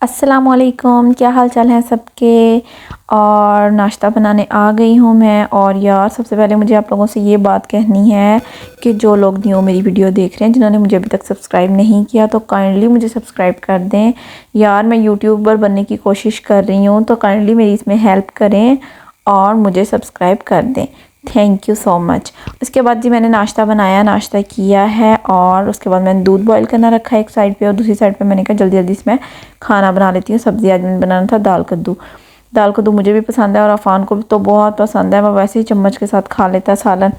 अस्सलामुअलैकुम, क्या हाल चाल हैं सबके। और नाश्ता बनाने आ गई हूँ मैं। और यार सबसे पहले मुझे आप लोगों से ये बात कहनी है कि जो लोग न्यू मेरी वीडियो देख रहे हैं, जिन्होंने मुझे अभी तक सब्सक्राइब नहीं किया, तो काइंडली मुझे सब्सक्राइब कर दें। यार मैं यूट्यूबर बनने की कोशिश कर रही हूँ, तो काइंडली मेरी इसमें हेल्प करें और मुझे सब्सक्राइब कर दें। Thank you so much. उसके बाद जी मैंने नाश्ता बनाया, नाश्ता किया है और उसके बाद मैंने दूध बॉईल करना रखा है एक साइड पे, और दूसरी साइड पे मैंने कहा जल्दी जल्दी इसमें खाना बना लेती हूँ। सब्ज़ी आज मैंने बनाना था दाल कद्दू। दाल कद्दू मुझे भी पसंद है और अफ़ान को भी तो बहुत पसंद है। मैं वैसे ही चम्मच के साथ खा लेता है सालन,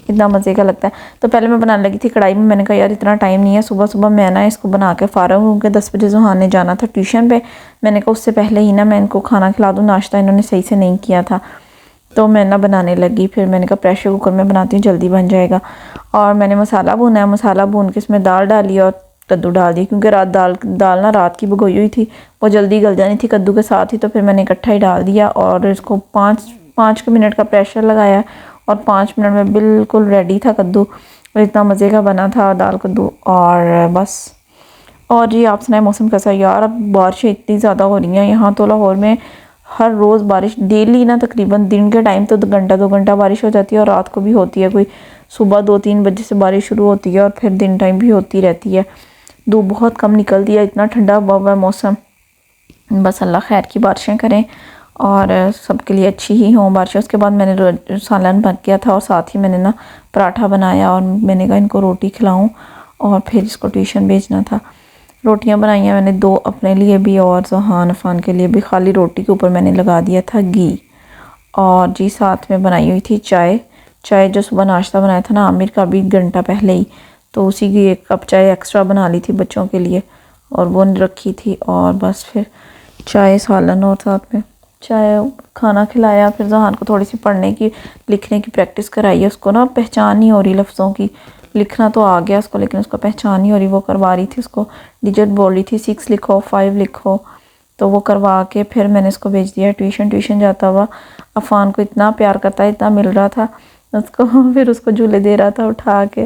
इतना मज़े का लगता है। तो पहले मैं बनाने लगी थी कढ़ाई में। मैंने कहा यार इतना टाइम नहीं है, सुबह सुबह मैं ना इसको बना के फ़ारग हूँ क्योंकि 10 बजे ज़ुहान ने जाना था ट्यूशन पे। मैंने कहा उससे पहले ही ना मैं इनको खाना खिला दूँ, नाश्ता इन्होंने सही से नहीं किया था। तो मैं ना बनाने लगी, फिर मैंने कहा प्रेशर कुकर में बनाती हूँ, जल्दी बन जाएगा। और मैंने मसाला भुना है, मसाला भून के इसमें दाल डाली और कद्दू डाल दी, क्योंकि दाल ना रात की भिगोई हुई थी, वो जल्दी गल जानी थी कद्दू के साथ ही। तो फिर मैंने इकट्ठा ही डाल दिया और इसको पाँच मिनट का प्रेशर लगाया और 5 मिनट में बिल्कुल रेडी था कद्दू। और इतना मज़े का बना था दाल कद्दू। और बस। और जी आप सुनाए मौसम कैसा है। यार अब बारिशें इतनी ज़्यादा हो रही हैं यहाँ तो लाहौर में। हर रोज़ बारिश डेली ना, तकरीबन दिन के टाइम तो 2 घंटा बारिश हो जाती है और रात को भी होती है। कोई सुबह 2-3 बजे से बारिश शुरू होती है और फिर दिन टाइम भी होती रहती है। धूप बहुत कम निकलती है, इतना ठंडा हुआ है मौसम। बस अल्लाह खैर की बारिशें करें और सबके लिए अच्छी ही हों बारिशें। उसके बाद मैंने सालन बन गया था और साथ ही मैंने ना पराठा बनाया और मैंने कहा इनको रोटी खिलाऊं और फिर इसको ट्यूशन भेजना था। रोटियां बनाई हैं मैंने 2 अपने लिए भी और ज़हान अफ़ान के लिए भी। खाली रोटी के ऊपर मैंने लगा दिया था घी। और जी साथ में बनाई हुई थी चाय जो सुबह नाश्ता बनाया था ना आमिर का भी घंटा पहले ही, तो उसी की 1 कप चाय एक्स्ट्रा बना ली थी बच्चों के लिए और वो रखी थी। और बस फिर चाय सालन और साथ में चाय खाना खिलाया। फिर जहान को थोड़ी सी पढ़ने की लिखने की प्रैक्टिस कराई है। उसको ना पहचान नहीं हो रही लफ्ज़ों की, लिखना तो आ गया उसको लेकिन उसको पहचान नहीं हो रही। वो करवा रही थी उसको, डिजिट बोल रही थी 6 लिखो 5 लिखो, तो वो करवा के फिर मैंने इसको भेज दिया ट्यूशन जाता हुआ। अफ़ान को इतना प्यार करता है, इतना मिल रहा था उसको फिर उसको झूले दे रहा था उठा के।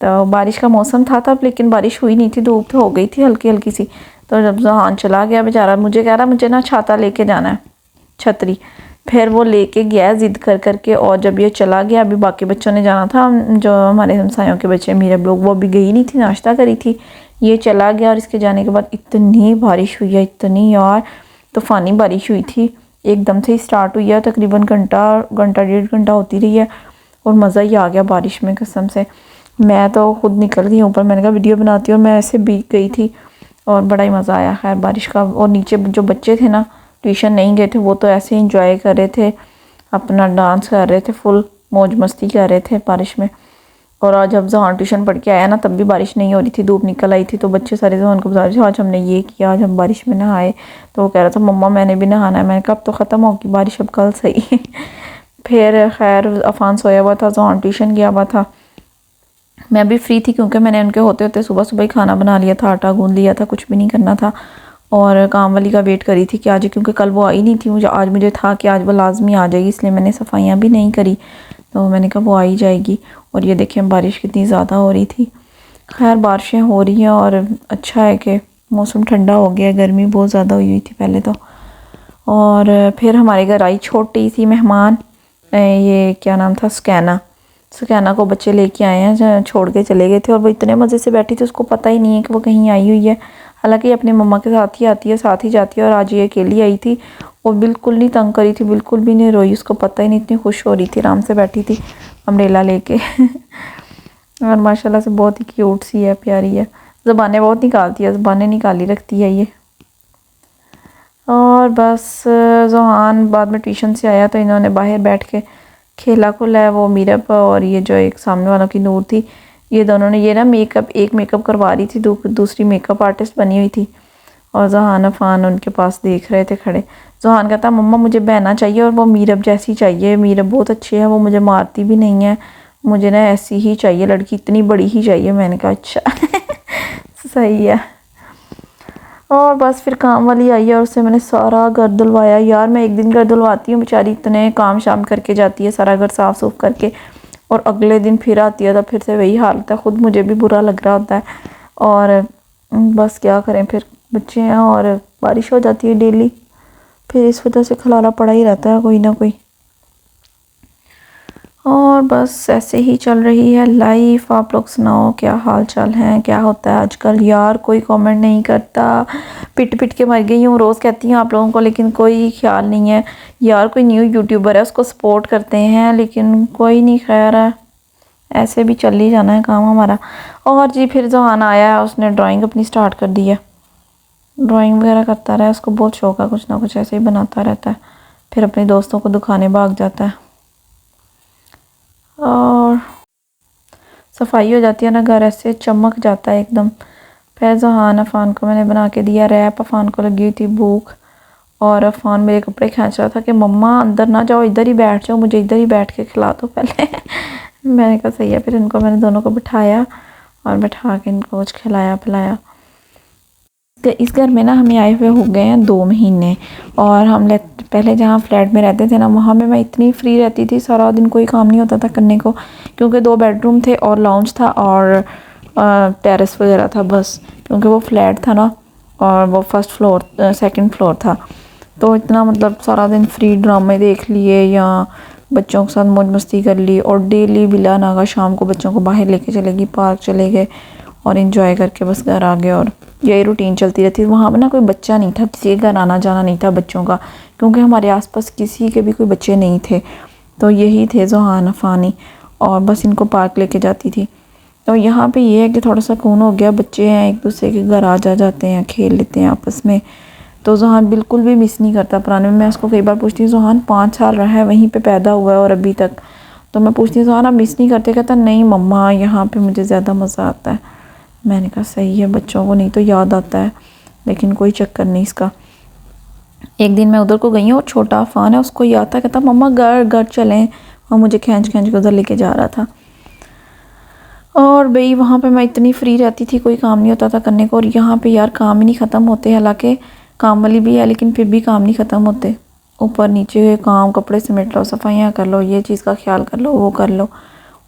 तो बारिश का मौसम था तब, लेकिन बारिश हुई नहीं थी, धूप तो हो गई थी हल्की हल्की सी। तो जब जहान चला गया बेचारा, मुझे कह रहा मुझे ना छाता लेके जाना है, छतरी। फिर वो लेके गया ज़िद कर करके, और जब ये चला गया, अभी बाकी बच्चों ने जाना था, जो हमारे हमसायों के बच्चे मेरे लोग, वो अभी गई नहीं थी, नाश्ता करी थी। ये चला गया और इसके जाने के बाद इतनी बारिश हुई है, इतनी यार तूफ़ानी बारिश हुई थी। एकदम से ही स्टार्ट हुई है, तकरीबन घंटा 1.5 घंटा होती रही है और मज़ा ही आ गया बारिश में कसम से। मैं तो खुद निकल गई ऊपर, मैंने कहा वीडियो बनाती हूँ, और मैं ऐसे भीग गई थी और बड़ा ही मज़ा आया खैर बारिश का। और नीचे जो बच्चे थे ना, ट्यूशन नहीं गए थे, वो तो ऐसे ही इंजॉय कर रहे थे, अपना डांस कर रहे थे, फुल मौज मस्ती कर रहे थे बारिश में। और आज जब जहाँ ट्यूशन पढ़ के आया ना, तब भी बारिश नहीं हो रही थी, धूप निकल आई थी। तो बच्चे सारे जहाँ को बता रहे थे आज हमने ये किया, आज हम बारिश में नहाए। तो वो कह रहा था मम्मा मैंने भी नहाना है। मैंने कहा अब तो ख़त्म होगी बारिश, अब कल सही फिर खैर अफ़ान सोया हुआ था, जहाँ ट्यूशन गया हुआ था। मैं भी फ्री थी क्योंकि मैंने उनके होते होते सुबह सुबह ही खाना बना लिया था, आटा गूंद लिया था, कुछ भी नहीं करना था। और काम वाली का वेट करी थी कि आज, क्योंकि कल वो आई नहीं थी, मुझे था कि आज वो लाजमी आ जाएगी, इसलिए मैंने सफाइयाँ भी नहीं करी। तो मैंने कहा वो आ ही जाएगी। और ये देखें बारिश कितनी ज़्यादा हो रही थी। खैर बारिशें हो रही हैं और अच्छा है कि मौसम ठंडा हो गया, गर्मी बहुत ज़्यादा हुई थी पहले तो। और फिर हमारे घर आई छोटी सी मेहमान, ये क्या नाम था, सुकैना को बच्चे लेके आए हैं, छोड़ के चले गए थे और वो इतने मज़े से बैठी थी, उसको पता ही नहीं है कि वो कहीं आई हुई है। हालांकि अपनी मम्मा के साथ ही आती है, साथ ही जाती है। और आज ये अकेली आई थी, वो बिल्कुल नहीं तंग करी थी, बिल्कुल भी नहीं रोई, उसको पता ही नहीं, इतनी खुश हो रही थी, आराम से बैठी थी अम्ब्रेला लेके और माशाल्लाह से बहुत ही क्यूट सी है, प्यारी है। ज़बानें बहुत निकालती है, ज़बानें निकाली रखती है ये। और बस ज़ुहान बाद में ट्यूशन से आया तो इन्होंने बाहर बैठ के खेला खुला है। वो मीरब और ये जो एक सामने वालों की नूर थी, ये दोनों ने, ये ना एक मेकअप करवा रही थी, दूसरी मेकअप आर्टिस्ट बनी हुई थी। और ज़हान अफ़ान उनके पास देख रहे थे खड़े। ज़हान कहता मम्मा मुझे बहना चाहिए और वो मीरब जैसी चाहिए, मीरब बहुत अच्छी है, वो मुझे मारती भी नहीं है, मुझे ना ऐसी ही चाहिए लड़की, इतनी बड़ी ही चाहिए। मैंने कहा अच्छा सही है। और बस फिर काम वाली आई है और उससे मैंने सारा घर धुलवाया। यार मैं एक दिन घर धुलवाती हूँ, बेचारी इतने काम शाम करके जाती है, सारा घर साफ़ सूफ करके, और अगले दिन फिर आती है तो फिर से वही हाल होता है। ख़ुद मुझे भी बुरा लग रहा होता है और बस क्या करें, फिर बच्चे हैं और बारिश हो जाती है डेली, फिर इस वजह से खलारा पड़ा ही रहता है कोई ना कोई। और बस ऐसे ही चल रही है लाइफ। आप लोग सुनाओ क्या हाल चाल है, क्या होता है आजकल? यार कोई कमेंट नहीं करता, पिट पिट के मर गई हूँ, रोज़ कहती हूँ आप लोगों को, लेकिन कोई ख्याल नहीं है। यार कोई न्यू यूट्यूबर है उसको सपोर्ट करते हैं, लेकिन कोई नहीं खैर है, ऐसे भी चल ही जाना है काम हमारा। और जी फिर जहान आया है, उसने ड्राइंग अपनी स्टार्ट कर दी है, ड्राइंग वगैरह करता रहा है, उसको बहुत शौक है, कुछ ना कुछ ऐसे ही बनाता रहता है, फिर अपने दोस्तों को दिखाने भाग जाता है। और सफाई हो जाती है ना, घर ऐसे चमक जाता है एकदम। फिर जहान अफ़ान को मैंने बना के दिया रैप, अफ़ान को लगी हुई थी भूख, और अफ़ान मेरे कपड़े खींच रहा था कि मम्मा अंदर ना जाओ, इधर ही बैठ जाओ, मुझे इधर ही बैठ के खिला दो पहले। मैंने कहा सही है। फिर इनको मैंने दोनों को बिठाया और बैठा के इनको कुछ खिलाया पिलाया। इस घर में ना हमें आए हुए हो गए हैं 2 महीने, और हम पहले जहाँ फ्लैट में रहते थे ना, वहाँ में मैं इतनी फ्री रहती थी, सारा दिन कोई काम नहीं होता था करने को, क्योंकि 2 बेडरूम थे और लाउंज था और टेरेस वगैरह था बस, क्योंकि वो फ्लैट था ना, और वो फर्स्ट फ्लोर सेकंड फ्लोर था। तो इतना मतलब सारा दिन फ्री ड्रामे देख लिए या बच्चों के साथ मौज मस्ती कर ली, और डेली बिला नागा शाम को बच्चों को बाहर लेके चलेगी, पार्क चले गए और इन्जॉय करके बस घर आ गए, और यही रूटीन चलती रहती थी। वहाँ पर ना कोई बच्चा नहीं था, किसी के घर आना जाना नहीं था बच्चों का, क्योंकि हमारे आसपास किसी के भी कोई बच्चे नहीं थे, तो यही थे ज़ोहान अफ़ानी, और बस इनको पार्क लेके जाती थी। तो यहाँ पे ये है कि थोड़ा सा खून हो गया, बच्चे हैं एक दूसरे के घर आ जाते हैं, खेल लेते हैं आपस में, तो ज़ोहान बिल्कुल भी मिस नहीं करता पुराने में। मैं उसको कई बार पूछती हूँ, ज़ोहान 5 साल रहा है वहीं पे पैदा हुआ है और अभी तक, तो मैं पूछती हूँ ज़ोहान आप मिस नहीं करते? कहता नहीं मम्मा यहाँ पे मुझे ज़्यादा मज़ा आता है। मैंने कहा सही है, बच्चों को नहीं तो याद आता है, लेकिन कोई चक्कर नहीं इसका। एक दिन मैं उधर को गई हूँ और छोटा अफ़ान है, उसको याद था, कहता मम्मा घर घर चलें, और मुझे खींच खींच के उधर लेके जा रहा था। और भाई वहाँ पे मैं इतनी फ्री रहती थी, कोई काम नहीं होता था करने को, और यहाँ पे यार काम ही नहीं ख़त्म होते, हालांकि काम वाली भी है लेकिन फिर भी काम नहीं ख़त्म होते। ऊपर नीचे काम, कपड़े समेट लो, सफाइयाँ कर लो, ये चीज़ का ख्याल कर लो, वो कर लो,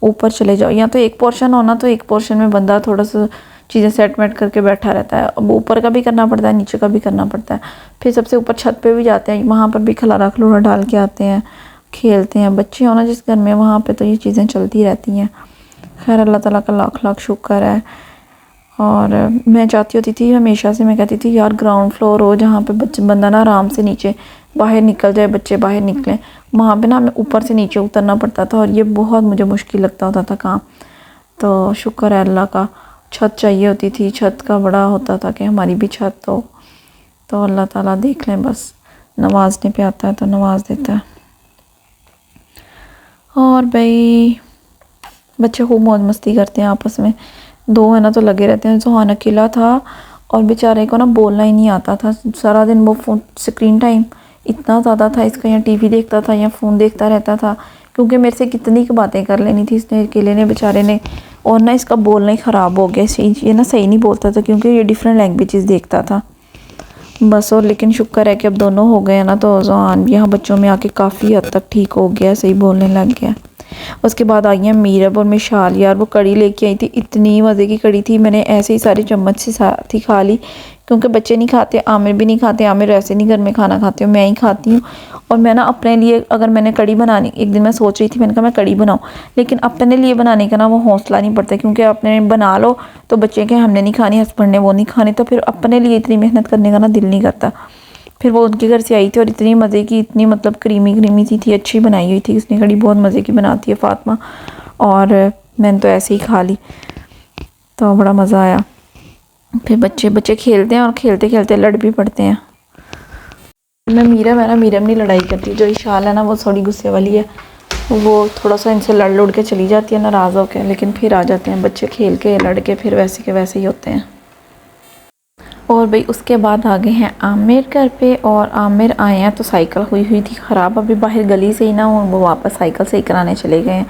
ऊपर चले जाओ, या तो एक पोर्शन होना तो एक पोर्शन में बंदा थोड़ा सा चीज़ें सेटमेंट करके बैठा रहता है। अब ऊपर का भी करना पड़ता है, नीचे का भी करना पड़ता है, फिर सबसे ऊपर छत पे भी जाते हैं, वहाँ पर भी खलारा खलूरा डाल के आते हैं, खेलते हैं। बच्चे हो ना जिस घर में, वहाँ पे तो ये चीज़ें चलती रहती हैं। खैर अल्लाह ताला का लाख लाख शुक्र है। और मैं चाहती होती थी हमेशा से, मैं कहती थी यार ग्राउंड फ्लोर हो जहाँ पे बच्चे बंदा ना आराम से नीचे बाहर निकल जाए, बच्चे बाहर निकलें, वहाँ पे ना हमें ऊपर से नीचे उतरना पड़ता था, और ये बहुत मुझे मुश्किल लगता होता था काम। तो शुक्र है अल्लाह का, छत चाहिए होती थी, छत का बड़ा होता था कि हमारी भी छत हो। तो अल्लाह ताला देख लें, बस नवाजने पे आता है तो नवाज देता है। और भाई बच्चे खूब मौज मस्ती करते हैं आपस में, 2 है ना तो लगे रहते हैं। ज़ोहान अकेला था और बेचारे को ना बोलना ही नहीं आता था, सारा दिन वो फ़ोन स्क्रीन टाइम इतना ज़्यादा था इसका, या टीवी देखता था या फ़ोन देखता रहता था, क्योंकि मेरे से कितनी की बातें कर लेनी थी इसने अकेले ने बेचारे ने। और ना इसका बोलना ही ख़राब हो गया, ये ना सही नहीं बोलता था, क्योंकि ये डिफरेंट लैंग्वेजेस देखता था बस। और लेकिन शुक्र है कि अब दोनों हो गए ना, तो ज़ोहान यहाँ बच्चों में आके काफ़ी हद तक ठीक हो गया, सही बोलने लग गया। उसके बाद आई हैं मीरब और मिशाल, यार वो कड़ी लेके आई थी, इतनी मज़े की कड़ी थी, मैंने ऐसे ही सारे चम्मच से साथ ही खा ली, क्योंकि बच्चे नहीं खाते, आमिर भी नहीं खाते, आमिर वैसे नहीं घर में खाना खाते हो, मैं ही खाती हूँ। और मैं ना अपने लिए अगर मैंने कड़ी बनानी, एक दिन मैं सोच रही थी, मैंने कहा मैं कड़ी बनाऊँ, लेकिन अपने लिए बनाने का ना वो हौसला नहीं पड़ता, क्योंकि अपने बना लो तो बच्चे के हमने नहीं खानी, हस्बैंड ने वो नहीं खानी, तो फिर अपने लिए इतनी मेहनत करने का ना दिल नहीं करता। फिर वो उनके घर से आई थी और इतनी मज़े की, इतनी मतलब क्रीमी क्रीमी सी थी, अच्छी बनाई हुई थी उसने कड़ी, बहुत मज़े की बनाती है फ़ातिमा, और मैंने तो ऐसे ही खा ली, तो बड़ा मज़ा आया। फिर बच्चे खेलते हैं और खेलते खेलते लड़ भी पड़ते हैं। मैं मीरम है ना, मीरम नहीं लड़ाई करती, जो इशाल है ना वो थोड़ी गुस्से वाली है, वो थोड़ा सा इनसे लड़ के चली जाती है नाराज़ होकर, लेकिन फिर आ जाते हैं बच्चे खेल के लड़ के, फिर वैसे के वैसे ही होते हैं। और भाई उसके बाद आ गए हैं आमिर घर पे, और आमिर आए हैं तो साइकिल हुई थी ख़राब, अभी बाहर गली से ही ना वो वापस साइकिल सही कराने चले गए हैं।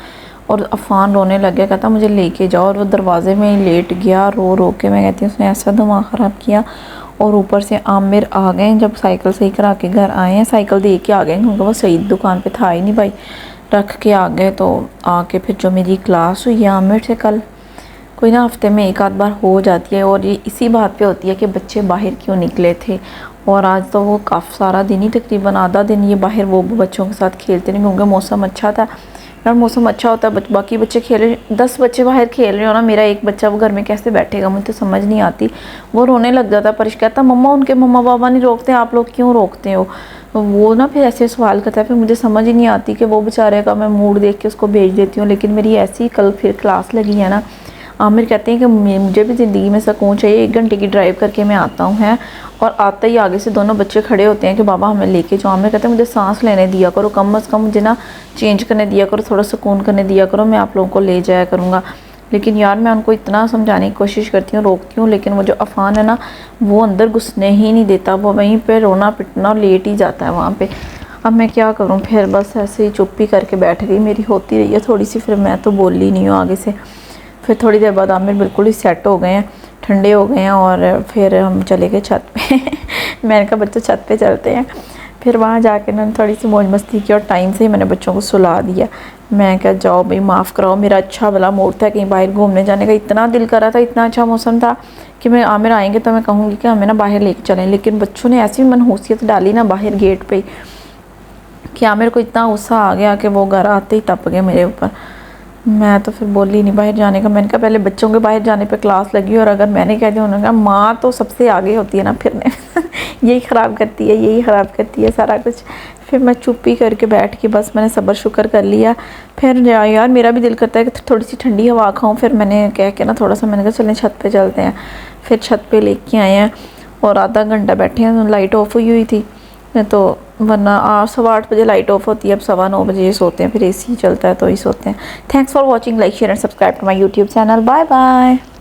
और अफ़ान रोने लग गया, कहता मुझे लेके जाओ, और वो दरवाज़े में ही लेट गया रो के। मैं कहती हूँ उसने ऐसा दिमाग ख़राब किया। और ऊपर से आमिर आ गए, जब साइकिल सही करा के घर आए हैं, साइकिल दे के आ गए, क्योंकि वो सही दुकान पर था ही नहीं भाई, रख के आ गए। तो आके फिर जो मेरी क्लास हुई है आमिर से कल, कोई ना हफ्ते में एक आध बार हो जाती है, और ये इसी बात पे होती है कि बच्चे बाहर क्यों निकले थे। और आज तो वो काफ़ी सारा दिन ही, तकरीबन आधा दिन ये बाहर वो बच्चों के साथ खेलते नहीं, क्योंकि मौसम अच्छा था यार। मौसम अच्छा होता है, बाकी बच्चे खेल रहे, 10 बच्चे बाहर खेल रहे हो ना, मेरा एक बच्चा वो घर में कैसे बैठेगा, मुझे तो समझ नहीं आती। वो रोने लग जाता, परिश कहता मम्मा उनके मम्मा पापा नहीं रोकते, आप लोग क्यों रोकते हो। वो ना फिर ऐसे सवाल करता है, फिर मुझे समझ ही नहीं आती कि वो बेचारे का मैं मूड देख के उसको भेज देती हूँ। लेकिन मेरी ऐसी कल फिर क्लास लगी है ना, आमिर कहते हैं कि मुझे भी ज़िंदगी में सुकून चाहिए, 1 घंटे की ड्राइव करके मैं आता हूँ है। और आते ही आगे से दोनों बच्चे खड़े होते हैं कि बाबा हमें लेके जाओ। आमिर कहते हैं मुझे सांस लेने दिया करो, कम अज़ कम मुझे ना चेंज करने दिया करो, थोड़ा सुकून करने दिया करो, मैं आप लोगों को ले जाया करूँगा। लेकिन यार मैं उनको इतना समझाने की कोशिश करती हूँ, रोकती हूँ, लेकिन वो जो अफ़ान है ना, वो अंदर घुसने ही नहीं देता, वो वहीं पर रोना पिटना लेट ही जाता है वहाँ पर। अब मैं क्या करूँ, फिर बस ऐसे ही चुप्पी करके बैठ गई, मेरी होती रही है थोड़ी सी, फिर मैं तो बोली नहीं हूँ आगे से। फिर थोड़ी देर बाद आमिर बिल्कुल ही सेट हो गए हैं, ठंडे हो गए हैं, और फिर हम चले गए छत पे मैंने कहा बच्चों छत पे चलते हैं। फिर वहाँ जाके ना थोड़ी सी मौज मस्ती की, और टाइम से ही मैंने बच्चों को सुला दिया। मैं क्या जाओ भाई माफ़ कराओ, मेरा अच्छा भला मूड था कहीं बाहर घूमने जाने का, इतना दिल कर रहा था, इतना अच्छा मौसम था कि मैं आमिर आएंगे तो मैं कहूँगी कि हमें ना बाहर लेके चलें। लेकिन बच्चों ने ऐसी मनहूसियत डाली ना बाहर गेट पे कि आमिर को इतना गुस्सा आ गया कि वो घर आते ही तप गए मेरे ऊपर। मैं तो फिर बोली नहीं बाहर जाने का। मैंने कहा पहले बच्चों के बाहर जाने पे क्लास लगी, और अगर मैंने कह दिया, उन्होंने कहा माँ तो सबसे आगे होती है ना फिरने यही ख़राब करती है, यही ख़राब करती है सारा कुछ। फिर मैं चुप्पी करके बैठ के बस मैंने सब्र शुक्र कर लिया। फिर यार मेरा भी दिल करता है कि थोड़ी सी ठंडी हवा खाऊँ। फिर मैंने कह के ना थोड़ा सा मैंने कहा चलें छत पे चलते हैं। फिर छत पे लेके आए हैं, और आधा घंटा बैठे हैं, लाइट ऑफ हुई थी तो, वरना 8:15 बजे लाइट ऑफ होती है, अब 9:15 बजे सोते हैं, फिर एसी चलता है तो ही सोते हैं। Thanks for watching, like share and subscribe to my YouTube channel. Bye bye.